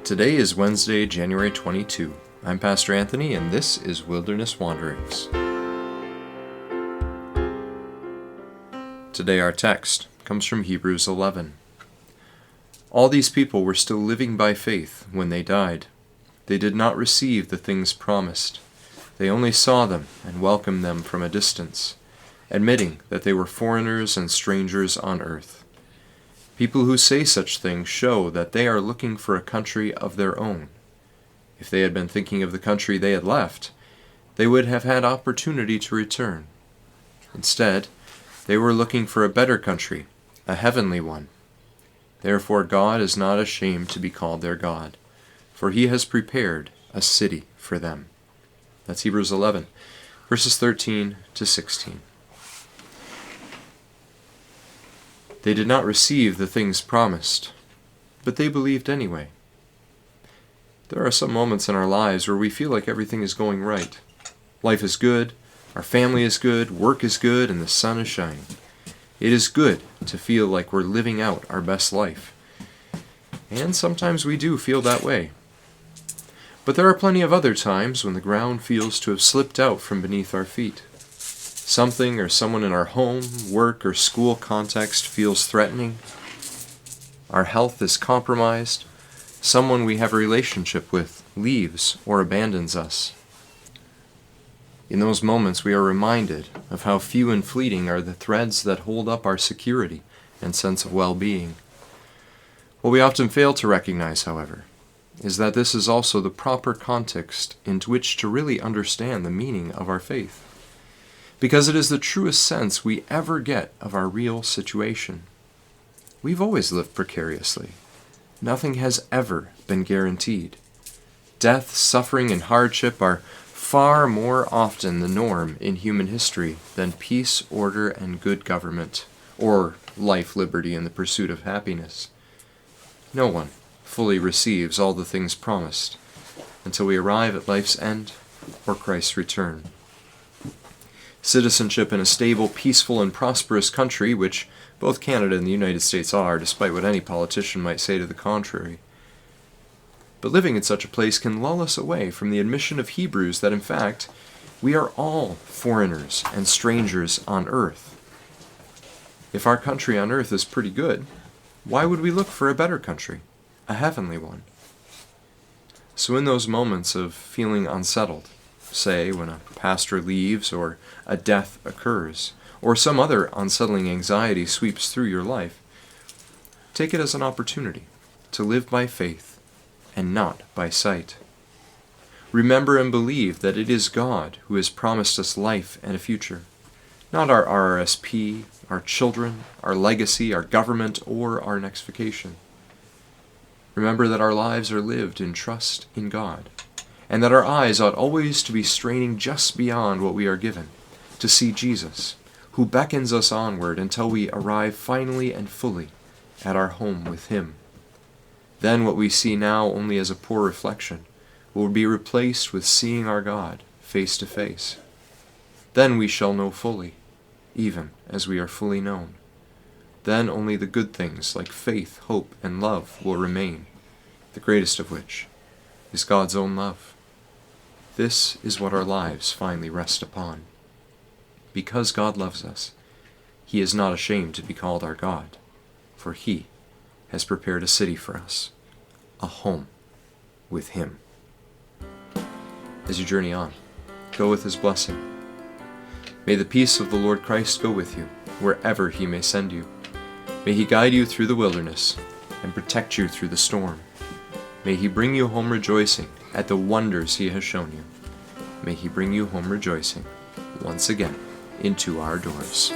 Today is Wednesday, January 22. I'm Pastor Anthony, and this is Wilderness Wanderings. Today our text comes from Hebrews 11. All these people were still living by faith when they died. They did not receive the things promised. They only saw them and welcomed them from a distance, admitting that they were foreigners and strangers on earth. People who say such things show that they are looking for a country of their own. If they had been thinking of the country they had left, they would have had opportunity to return. Instead, they were looking for a better country, a heavenly one. Therefore God is not ashamed to be called their God, for he has prepared a city for them. That's Hebrews 11, verses 13 to 16. They did not receive the things promised, but they believed anyway. There are some moments in our lives where we feel like everything is going right. Life is good, our family is good, work is good, and the sun is shining. It is good to feel like we're living out our best life. And sometimes we do feel that way. But there are plenty of other times when the ground feels to have slipped out from beneath our feet. Something or someone in our home, work, or school context feels threatening. Our health is compromised. Someone we have a relationship with leaves or abandons us. In those moments, we are reminded of how few and fleeting are the threads that hold up our security and sense of well-being. What we often fail to recognize, however, is that this is also the proper context into which to really understand the meaning of our faith, because it is the truest sense we ever get of our real situation. We've always lived precariously. Nothing has ever been guaranteed. Death, suffering, and hardship are far more often the norm in human history than peace, order, and good government, or life, liberty, and the pursuit of happiness. No one fully receives all the things promised until we arrive at life's end or Christ's return. Citizenship in a stable, peaceful, and prosperous country, which both Canada and the United States are, despite what any politician might say to the contrary. But living in such a place can lull us away from the admission of Hebrews that, in fact, we are all foreigners and strangers on earth. If our country on earth is pretty good, why would we look for a better country, a heavenly one? So in those moments of feeling unsettled, say when a pastor leaves or a death occurs, or some other unsettling anxiety sweeps through your life, take it as an opportunity to live by faith and not by sight. Remember and believe that it is God who has promised us life and a future, not our RRSP, our children, our legacy, our government, or our next vacation. Remember that our lives are lived in trust in God, and that our eyes ought always to be straining just beyond what we are given, to see Jesus, who beckons us onward until we arrive finally and fully at our home with Him. Then what we see now only as a poor reflection will be replaced with seeing our God face to face. Then we shall know fully, even as we are fully known. Then only the good things like faith, hope, and love will remain, the greatest of which is God's own love. This is what our lives finally rest upon. Because God loves us, He is not ashamed to be called our God, for He has prepared a city for us, a home with Him. As you journey on, go with His blessing. May the peace of the Lord Christ go with you, wherever He may send you. May He guide you through the wilderness and protect you through the storm. May He bring you home rejoicing at the wonders He has shown you. May He bring you home rejoicing once again into our doors.